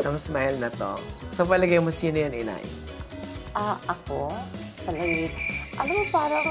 ng smile na to. Sa palagay mo, sino yan, inay? Ako? Talagang, alam mo, parang...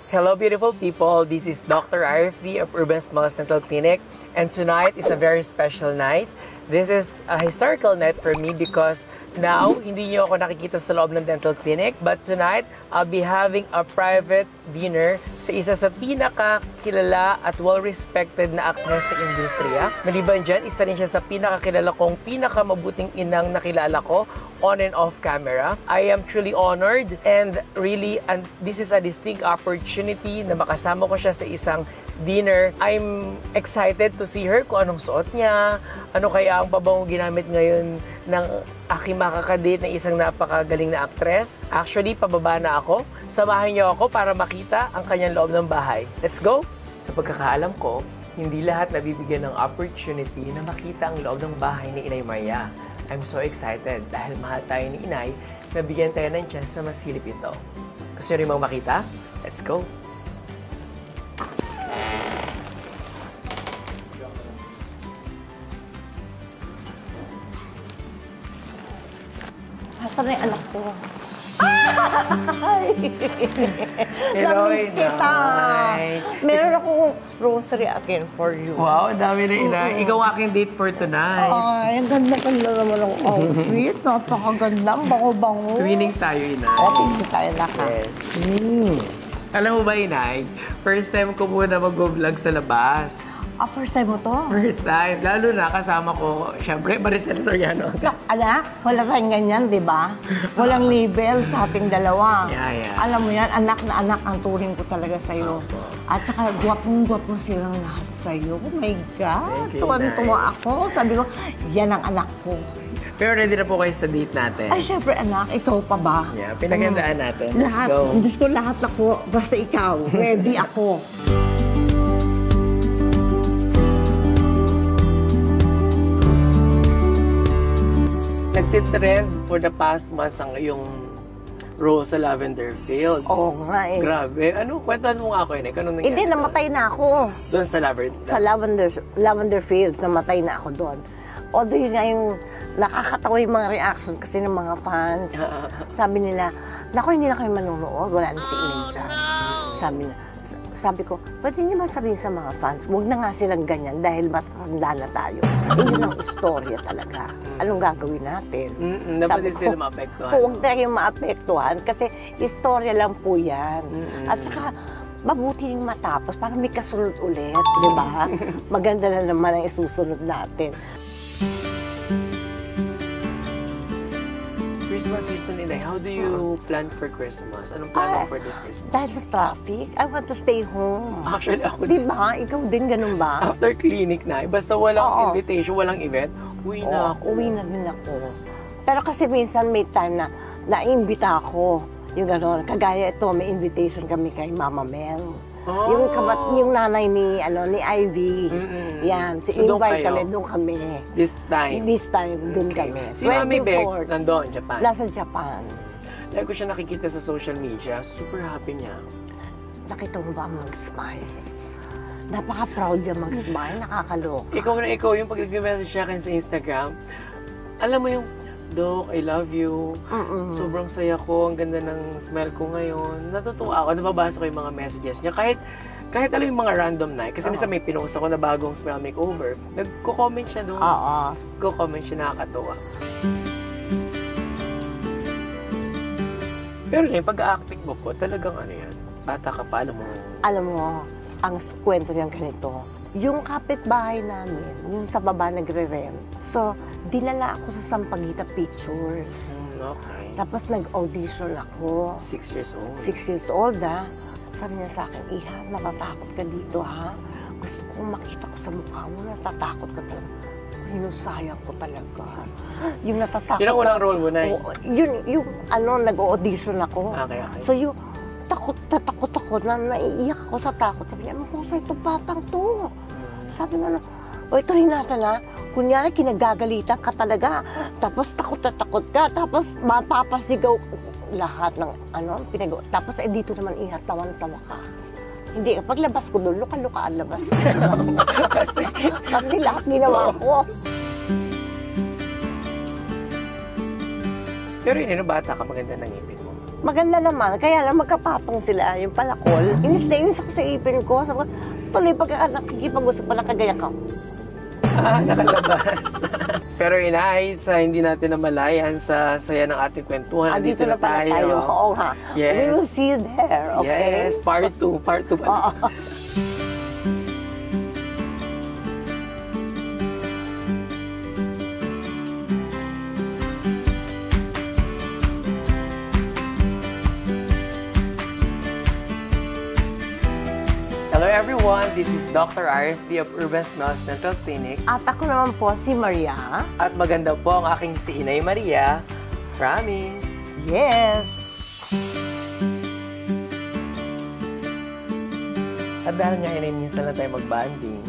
Hello, beautiful people. This is Dr. RFD of Urban Smiles Dental Clinic, and tonight is a very special night. This is a historical night for me because now, hindi niyo ako nakikita sa loob ng dental clinic, but tonight, I'll be having a private dinner sa isa sa pinakakilala at well-respected na actress sa industriya. Maliban dyan, isa rin siya sa pinakakilala kong pinakamabuting inang nakilala ko on and off camera. I am truly honored and really, and this is a distinct opportunity na makasama ko siya sa isang dinner. I'm excited to see her kung anong suot niya, ano kaya ang pabango ginamit ngayon ng aking makakadate na isang napakagaling na actress. Actually, pababa na ako. Samahan niyo ako para makita ang kanyang loob ng bahay. Let's go! Sa pagkakaalam ko, hindi lahat nabibigyan ng opportunity na makita ang loob ng bahay ni Inay Maria. I'm so excited dahil mahal tayo ni Inay na bigyan tayo ng chance na masilip ito. Gusto niyo rin bang makita? Let's go! Nasaan na yung anak ko? Hello, Namiss kita! Meron akong rosary again for you. Wow, ang dami na Inay. Ikaw aking date for tonight. Ay, ang ganda-ganda naman ang outfit. Napakaganda, ang bango-bango. Twinning tayo, Inay. Thank you tayo lahat. Yes. Alam mo ba, Inay? First time ko muna mag-vlog sa labas. First time mo to? First time. Lalo na kasama ko, syempre, Maricel Soriano. Anak, wala tayong ganyan, di ba? Walang label sa ating dalawa. Yeah. Alam mo yan, anak na anak ang turing ko talaga sa'yo. At saka, gwapong-gwapo silang lahat sa'yo. Oh my God! Tuwan-tuwa ako. Sabi ko, yan ang anak ko. Pero ready na po kayo sa date natin. Ay, syempre anak, ikaw pa ba? Yeah, pinagandaan natin. Let's Lahat, go. Diyos ko, lahat ako. Basta ikaw, ready ako. Nagtitrend for the past months ang iyong role sa Lavender Fields. Oo nga eh. Grabe. Ano? Kwentuhan mo nga ako yun. Anong nangyari? Hindi, namatay na ako. Doon sa Lavender? Sa Lavender Fields, namatay na ako doon. Although yun nga yung nakakatawa yung mga reactions kasi ng mga fans. Sabi nila, naku, hindi na kami manunood. Wala na si Inay dyan. Sabi ko, pwede niyo man sabihin sa mga fans, huwag na nga silang ganyan dahil matanda na tayo. Yun ang istorya talaga. Anong gagawin natin? Dapat din sila maapektuhan. Huwag tayong maapektuhan kasi istorya lang po yan. At saka, mabuti rin matapos para may kasunod ulit, di ba? Maganda na naman ang isusunod natin. Christmas season, Inay, how do you plan for Christmas? Anong plan mo for this Christmas? Dahil sa traffic, I want to stay home. Actually, ako Di ba? Ikaw din, ganun ba? after clinic na, basta walang invitation, walang event, uwi na ako. Uwi na din ako. Pero kasi minsan may time na naimbita ako. Yung gano'n. Kagaya ito, may invitation kami kay Mama Mel. Oh. Yung nanay ni Ivy. Yan. So, invite kami, doon kami. This time? This time, doon kami. Si Mami Beck, nandoon, Japan. Nasa Japan. Lagi ko siya nakikita sa social media, super happy niya. Nakita mo ba mag-smile? Napaka-proud niya mag-smile, nakakaloka. Ikaw yung pag nag-message siya akin sa Instagram, alam mo yung, Doc, I love you. Sobrang saya ko. Ang ganda ng smile ko ngayon. Natutuwa ako. Nababasa ko yung mga messages niya. Kahit alam yung mga random night. Kasi minsan may pinost ako na bagong smile makeover. Nagko-comment siya doon. Nagko-comment siya, nakakatuwa. Pero yung pag-acting mo ko, talagang ano yan. Bata ka pa, alam mo. Alam mo, ang kwento niyang ganito. Yung kapitbahay namin, yung sa baba nagre-rent. So, dinala ako sa Sampaguita Pictures. Okay. Tapos nag-audition ako. 6 years old. 6 years old, ha? Sabi niya sa akin, Iha, natatakot ka dito, ha? Gusto kong makita ko sa mukha mo, natatakot ka talaga. Hinusayang ko talaga. Yung natatakot. Yun ang unang role mo, Nay? Yung nag-audition ako. Okay. So, yung takot ako na naiiyak ako sa takot. Sabi niya, mahusay itong batang to. Sabi nga, ito rin natin, ha? Kunyari, kinagagalitan ka talaga. Tapos takot na takot ka. Tapos mapapasigaw lahat ng pinagawa. Tapos dito naman ihat, tawan-tawa ka. Hindi, paglabas ko doon, luka-luka ang labas. Kasi lahat ginawa ko. Pero yun, bata ka, maganda ng ngipin mo. Maganda naman, kaya lang magkapatong sila, yung palakol. Inis na inis ako sa ipin ko. Sabi ko, tuloy pagka nakikipag-usap pala kagaya ka. Nakalabas. Pero inay, sa hindi natin namalayan sa saya ng ating kwentuhan. Dito na pala tayo. Oo nga. Yes. We will see you there, okay? Yes, part 2. Part 2 pala. Hello everyone, this is Dr. RFD of Urban Smells Dental Clinic. At ako naman po si Maria. At maganda po ang aking si Inay Maria. Promise! Yes! At dahil nga Inay, minsan lang tayo mag-banding,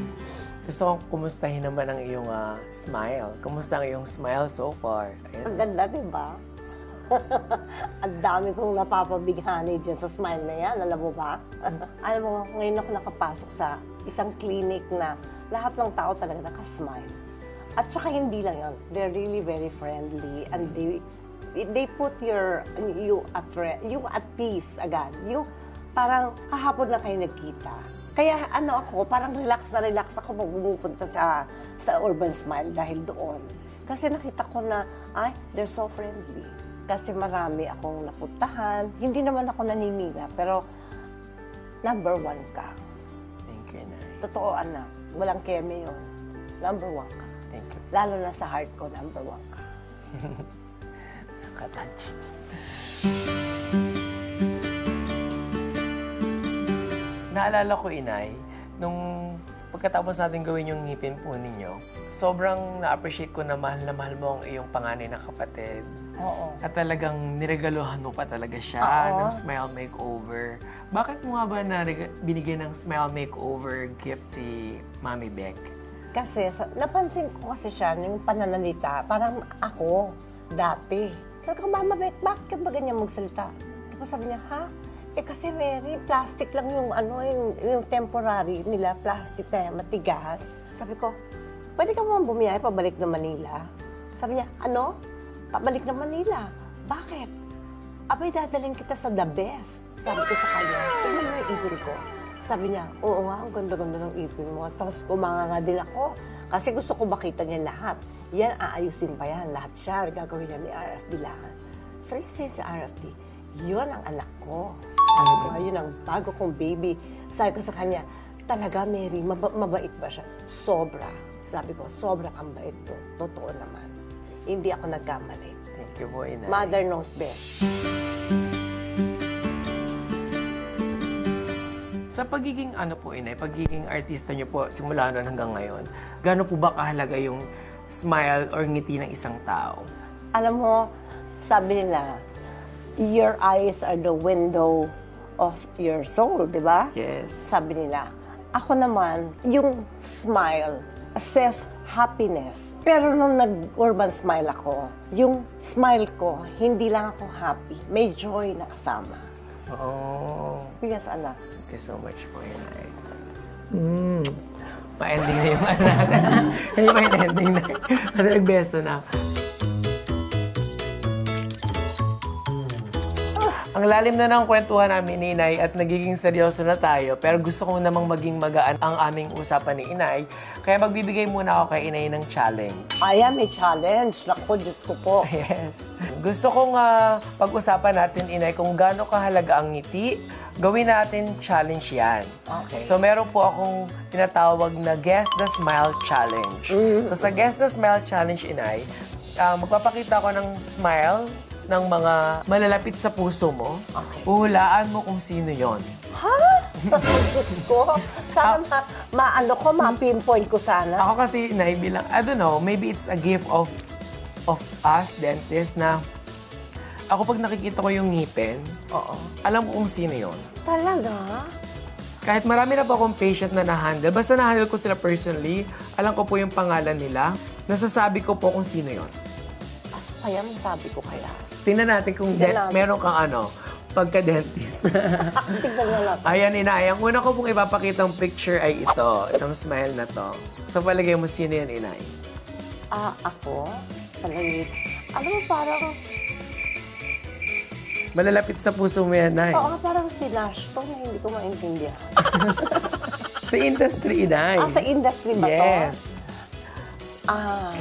gusto kong kumustahin naman ang iyong smile. Kumusta ang iyong smile so far? Ayan. Ang ganda, diba? Ang dami kong napapabighani dyan sa smile na yan. Alam mo ba? Alam mo, ngayon ako nakapasok sa isang clinic na lahat ng tao talaga nakasmile. At saka hindi lang yan. They're really very friendly and they put you at peace agad. Yung parang kahapon na kayo nagkita. Kaya ano ako, parang relax ako pag pumupunta sa Urban Smile dahil doon. Kasi nakita ko na, they're so friendly. Kasi marami akong napuntahan. Hindi naman ako naninila, pero number 1 ka. Thank you, Nay. Totoo, anak. Walang keme yun. Number 1 ka. Thank you. Lalo na sa heart ko, number 1 ka. Nakatouch. Naalala ko, Inay, nung pagkatapos natin gawin yung ngipin po ninyo, sobrang na-appreciate ko na mahal mo ang iyong panganay na kapatid. Oo. At talagang niregaluhan mo pa talaga siya ng smile makeover. Bakit mo nga ba binigyan ng smile makeover gift si Mami Beck? Kasi napansin ko kasi siya yung pananalita, parang ako dati. Sabi ko, Mama Beck, bakit ka ba ganyan magsalita? Tapos sabi niya, ha? Kasi Mary, plastic lang yung temporary nila, plastic na matigas. Sabi ko, pwede ka mo bumiyay pabalik na Manila? Sabi niya, ano? Pabalik na Manila. Bakit? Abay, dadaling kita sa the best. Sabi ko sa kanya, tingnan mo yung ipin ko. Sabi niya, oo nga, ang ganda-ganda ng ipin mo. Tapos umanga din ako. Kasi gusto ko makita niya lahat. Yan, aayusin pa yan. Lahat siya, gagawin niya ni RFD lahat. Sabi si RFD, yun ang anak ko. Sabi ko, yun ang bago kong baby. Sabi ko sa kanya, talaga, Mary, mabait ba siya? Sobra. Sabi ko, sobra kang bait to. Totoo naman. Hindi ako nagkamali. Thank you po, Inay. Mother knows best. Sa pagiging Inay, pagiging artista niyo po, simula noon hanggang ngayon, gaano po ba kahalaga yung smile or ngiti ng isang tao? Alam mo, sabi nila, your eyes are the window of your soul, di ba? Yes. Sabi nila. Ako naman, yung smile says happiness. Pero nung nag-urban smile ako, yung smile ko, hindi lang ako happy. May joy na kasama. Oh. Yes, anak. Thank you so much po, Inay. Pa-ending na yung anak. Hindi pa yung ending na. Kasi nagbeso na. Ang lalim na ng kwentuhan namin ni Inay at nagiging seryoso na tayo, pero gusto ko namang maging magaan ang aming usapan ni Inay, kaya magbibigay muna ako kay Inay ng challenge. May challenge. Naku, Diyos ko po. Yes. Gusto kong pag-usapan natin, Inay, kung gaano kahalaga ang ngiti. Gawin natin challenge yan. Okay. So, meron po akong tinatawag na Guess the Smile Challenge. So, sa Guess the Smile Challenge, Inay, magpapakita ko ng smile ng mga malalapit sa puso mo. Okay. Uhulaan mo kung sino yon. Ha? Diyos ko. Sana ma-pinpoint ko sana. Ako kasi, Inay, bilang, I don't know, maybe it's a gift of us, dentist, na ako pag nakikita ko yung ngipin, alam ko kung sino yon. Talaga? Kahit marami na po akong patient na na-handle, basta na-handle ko sila personally, alam ko po yung pangalan nila, nasasabi ko po kung sino yon. Kaya masabi ko kaya. Tingnan natin kung meron kang pagka-dentist. Tignan nga natin. Ayan, inay. Ang una ko pong ipapakitang picture ay ito. Itong smile na to. So, palagay mo, sino yan, inay? Ako? Palagay. Alam mo, parang... Malalapit sa puso mo yan, nay. Oo, parang si Nash to na hindi ko maintindihan. Sa industry, inay. Sa industry ba to? Yes.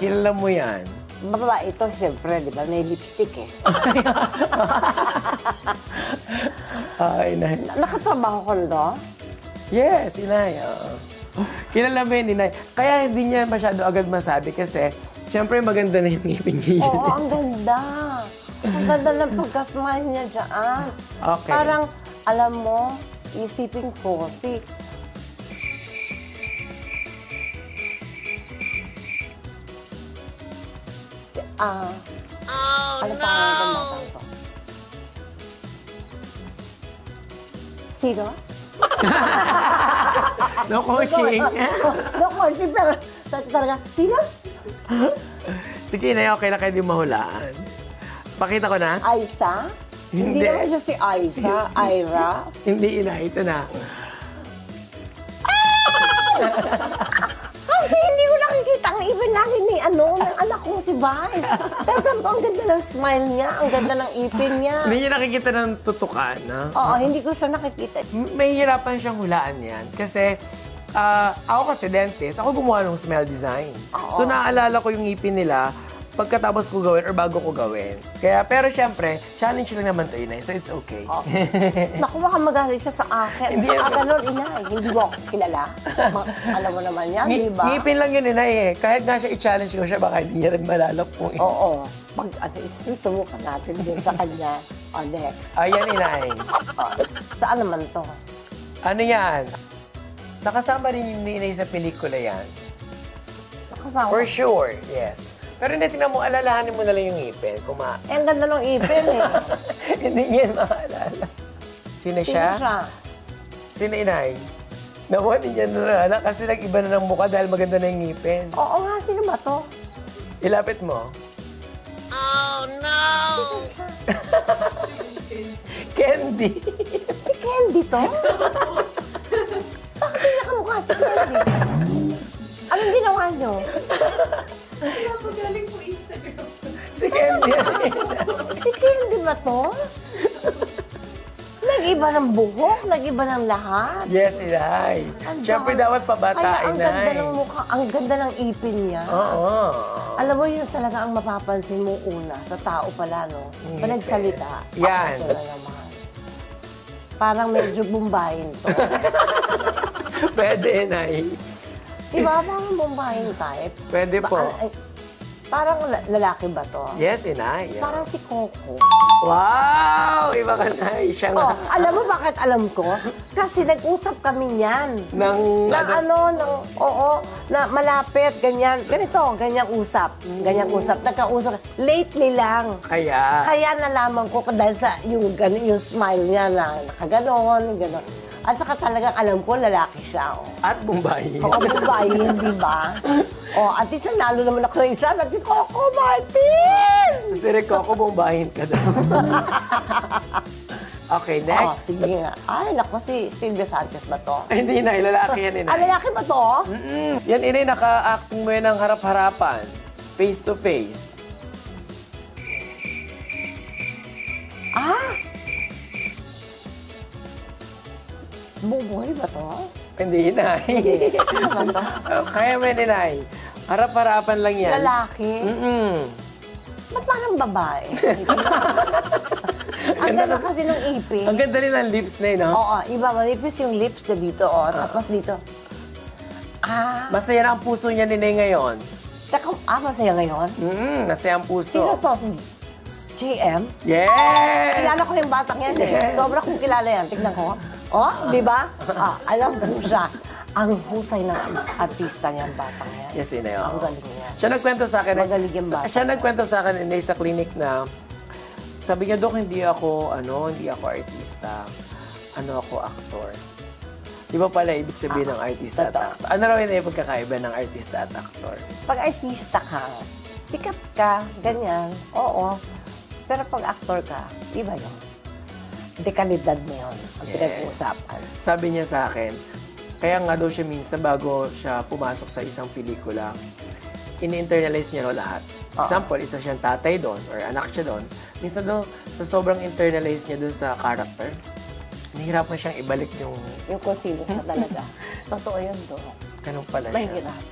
Kilala mo yan. Babae ito, siyempre, di ba? May lipstick eh. Inay. Nakatrabaho ko na. Yes, inay. Kilala mo yun, inay. Kaya hindi niya masyado agad masabi kasi siyempre maganda na yung ngipin niya. Oo, ang ganda. Ang ganda ng pagka-smile niya dyan. Okay. Parang, alam mo, isipin ko, ano pa ang ganda to? Sino? No coaching. No coaching, pero talaga, sino? Sige, inay, okay na kayo di mahulaan. Pakita ko na? Aiza? Hindi naman siya si Aiza, Ira. Hindi, inay. Ito na. Kasi hindi ko nakikita ang ipin lagi ni ng anak ko si Vice. Pero saan po, ang ganda ng smile niya, ang ganda ng ipin niya. Hindi niya nakikita ng tutukan, no? Oo, hindi ko siya nakikita. May hirapan siyang hulaan yan. Kasi, ako kasi dentist, ako gumawa ng smile design. So, naaalala ko yung ngipin nila pagkatapos ko gawin or bago ko gawin. Kaya, pero syempre, challenge lang naman to, inay. So, it's okay. Naku, baka magalit siya sa akin. Hindi ganun, inay. Hindi mo ako kilala. Alam mo naman yan, di ba? Ngipin lang yun, inay eh. Kahit nga siya i-challenge ko siya, baka hindi niya rin malalap po eh. Oo. Pag susubukan natin din sa kanya. Next. Ayan, inay. Saan naman to? Ano yan? Nakasama rin yung inay sa pelikula yan. Nakasama. For sure, yes. Pero hindi, tingnan mo, alalahanin mo na lang yung ngipin. Ang ganda ng ipin eh. Hindi niya maalala. Sino siya? Sino, inay? Naku, hindi niya nalala kasi nag-iba na ng mukha dahil maganda na yung ngipin. Oo nga, sino ba to? Ilapit mo. Oh, no! Candy. Si Candy to? Bakit hindi nakamukha si Candy? Anong ginawa niyo? Galing po Instagram. Si Candy. Si Candy ba to? Nag-iba ng buhok, nag-iba ng lahat. Yes, inay. Siyempre dapat pabatain, Kaya ang ganda inay. ng mukha, ang ganda ng ipin niya. Oo. Alam mo, yun talaga ang mapapansin mo una, sa tao pala, no? Pag nagsalita. Yan. Ito na naman. Parang medyo bumbayin to. Pwede, inay. Diba? Parang bumbayin type. Pwede po. Parang lalaki ba to? Yes, inay. Yeah. Parang si Coco. Wow! Iba ka, inay. Siya nga. Alam mo bakit alam ko? Kasi nag-usap kami niyan. Na malapit, ganyan. Ganito, ganyang usap. Ganyang usap. Nagkausap. Lately lang. Kaya nalaman ko dahil sa yung smile niya na nakaganon, ganon. At saka talagang alam ko, lalaki siya. At Bombay. Oo, Bombay, di ba? At least nalo naman ako ng isa. Si Coco Martin! Si Coco, Bombayin ka daw. Okay, next. Sige nga. Ay, naku, si Silvia Sanchez ba to? Ay, hindi, inay. Lalaki yan, inay. Lalaki ba to? Yan, inay, naka-acting mo yan ng harap-harapan. Face to face. Buboy ba to? Hindi, inay. Kaya mo yan, inay. Harap-harapan lang yan. Lalaki? Ba't parang babae? Ang ganda kasi ng ipin. Ang ganda rin ng lips na yun, no? Oo, iba. Manipis yung lips na dito, tapos dito. Masaya na ang puso niya, ninay, ngayon. Teka, masaya ngayon? Masaya ang puso. Sino to? JM? Yes! Kilala ko yung batang yan eh. Sobra kong kilala yan. Tignan ko. Di ba? Alam ko siya. Ang husay ng artista niyan, batang yan. Yes, inay. Ang galing niya. Siya nagkwento sa akin. Magaling yung bata. Siya nagkwento sa akin, inay, sa clinic na sabi niya, Dok, hindi ako artista. Ako, aktor. Di ba pala ibig sabihin ng artista at actor? Ano raw yun yung pagkakaiba ng artista at actor? Pag artista ka, sikat ka, ganyan, oo. Pero pag actor ka, iba yun. dekalidad na yun ang Yes. pinag-uusapan. Sabi niya sa akin, kaya nga daw siya minsan bago siya pumasok sa isang pelikula, ini-internalize niya raw lahat. Example, isa siyang tatay doon or anak siya doon. Minsan daw, sa sobrang internalize niya doon sa character, nahihirapan siyang ibalik yung Yung kung sino siya talaga. Totoo yun doon. ganun pala siya. Mahirap.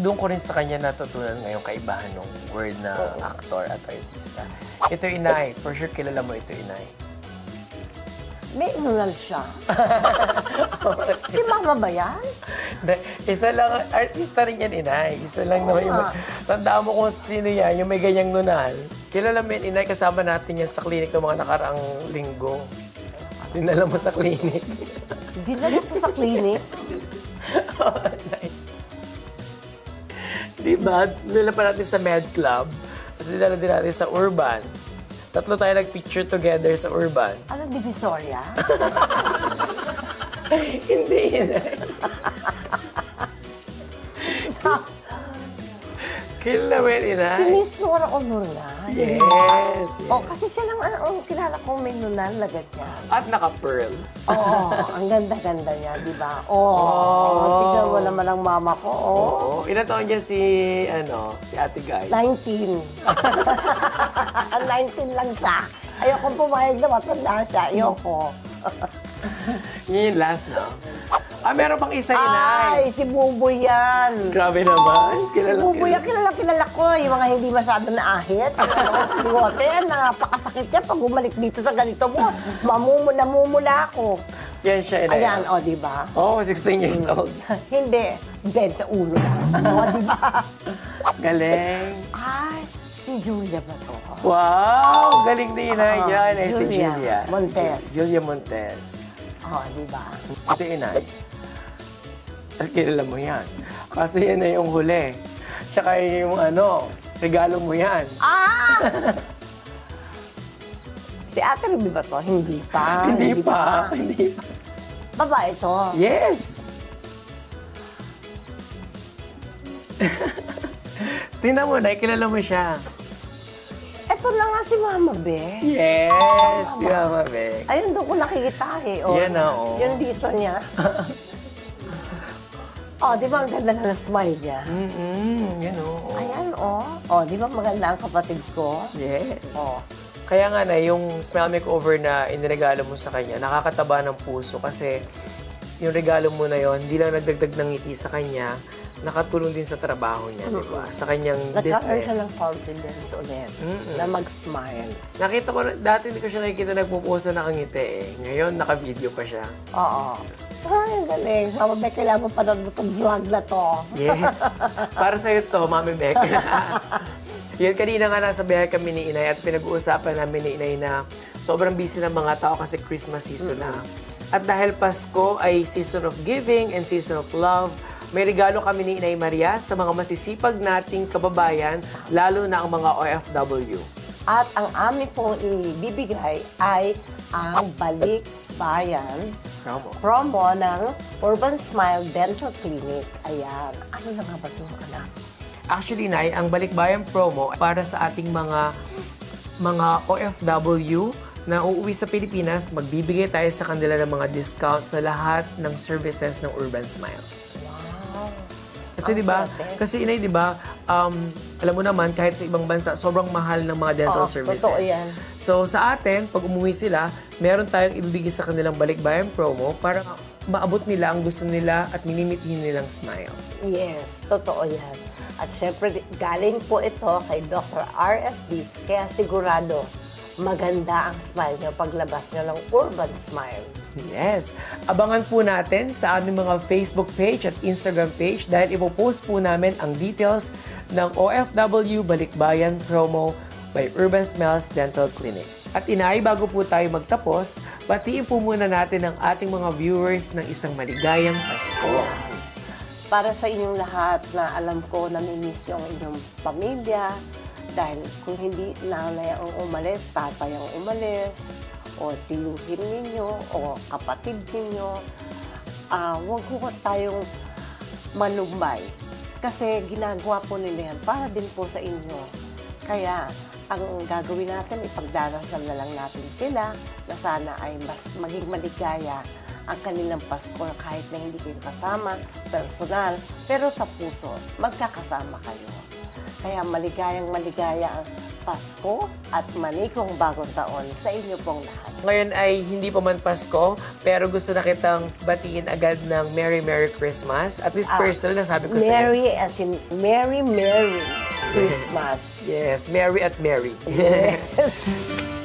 Doon ko rin sa kanya natutunan ngayong kaibahan ng word na actor at artista. Ito inay. For sure, kilala mo ito inay. May inunal siya. Si Mama ba yan? Isa lang, artista rin yan inay. Isa lang naman yung, tandaan mo kung sino yan, yung may ganyang nunal. Kilala mo yan inay, kasama natin yan sa clinic ng mga nakaraang linggo. Dinala mo sa clinic. Dinala po sa clinic. Diba? Dinala pa natin sa Med Club. Tapos dinala din natin sa Urban. Tatlo tayo nag-picture together sa Urban. Ano, Divisoria? Hindi inay. Kilala mo yan inay? Si Miss Nora Honora. Yes. Oh, kasi siya lang ang kilala kong may nunal na ganyan. At naka-pearl. Oo, ang ganda-ganda niya, di ba? Oo, tignan mo naman ang mama ko, oh. Oo. Ilan taon niya si Ate Guy? 19. 19 lang siya. Ayokong pumayag na matanda siya. Ayoko. Yun yung last, no? Meron pang isa, inay. Ay, si Buboy yan. Grabe naman. Si Buboy yan, kilala ko. Yung mga hindi masyado naahit. Bigote, napakasakit yan pag bumalik dito sa ganito mo. Namumula ako. Yan siya, inay. Ayan, o, di ba? Oh, 16 years old. Hindi, 21 lang. O, di ba? Galing. Ay, si Julia ba to? Wow! Galing din, inay. Yan, ay si Julia Julia. Montes. Julia Montes. O, di ba? Ito, inay. Kilala mo yan. Kasi yan na yung huli. Tsaka yung regalo mo yan. Ah! Si Ate Ruby ba to? Hindi pa. Hindi pa. Hindi pa. Babae to. Yes! Tingnan mo na, kilala mo siya. Ito na nga si Mama Be. Yes! Si Mama Beck. Ayun, doon ko nakikita eh. Oh. Yan na, oh. Yung dito niya. Oh, di ba ang ganda na smile niya? Yan o. Ayan, oh. Oh, di ba maganda ang kapatid ko? Yes. Oh. Kaya nga na, yung smile makeover na iniregalo mo sa kanya, nakakataba ng puso kasi yung regalo mo na yon hindi lang nagdagdag ng ngiti sa kanya, nakatulong din sa trabaho niya, di ba? Sa kanyang Nagkakaroon siya business. ng confidence ulit na mag-smile. Nakita ko, dati hindi ko siya nakikita nagpupusa nakangiti eh. Ngayon, naka-video pa siya. Oo. Ay, ang galing. Mama Be, kailangan mo panood mo itong vlog na to. Yes. Para sa'yo to, Mami Beck. Yun, kanina nga nasa biyahe kami ni Inay at pinag-uusapan namin ni Inay na sobrang busy ng mga tao kasi Christmas season na. At dahil Pasko ay season of giving and season of love, may regalo kami ni Inay Maria sa mga masisipag nating kababayan, lalo na ang mga OFW. At ang amin pong ibibigay ay ang Balik Bayan promo ng Urban Smile Dental Clinic. Ayan. Ano na nga ba ito, anak? Actually, Nay, ang Balikbayan promo para sa ating mga OFW na uuwi sa Pilipinas, magbibigay tayo sa kanila ng mga discount sa lahat ng services ng Urban Smiles. Wow. Kasi di ba? Kasi Inay, di ba? Alam mo naman kahit sa ibang bansa, sobrang mahal ng mga dental services. Totoo yan. So sa atin, pag umuwi sila, meron tayong ibibigay sa kanilang Balikbayan promo para maabot nila ang gusto nila at minimitin nilang smile. Yes, totoo yan. At syempre, galing po ito kay Dr. RFD, kaya sigurado maganda ang smile niyo paglabas niyo ng Urban Smile. Yes. Abangan po natin sa aming mga Facebook page at Instagram page dahil ipopost po namin ang details ng OFW Balikbayan promo by Urban Smiles Dental Clinic. At Inay, bago po tayo magtapos, batiin po muna natin ang ating mga viewers ng isang maligayang Pasko. Para sa inyong lahat na alam ko na namimiss yung inyong pamilya, dahil kung hindi nanay ang umalis, tatay ang umalis, o tiyuhin ninyo, o kapatid ninyo, huwag ko tayong manumbay. Kasi ginagawa po nila yan para din po sa inyo. Kaya ang gagawin natin, ipagdarasal na lang natin sila na sana ay mas maging maligaya ang kanilang Pasko kahit na hindi kayo kasama, personal, pero sa puso, magkakasama kayo. Kaya maligaya ang Pasko at manikong bagong taon sa inyo pong lahat. Ngayon ay hindi pa man Pasko, pero gusto na kitang batiin agad ng Merry Christmas. At least personal na sabi ko sa iyo. Merry as in Merry Christmas. Yes, Merry at Merry. Yes.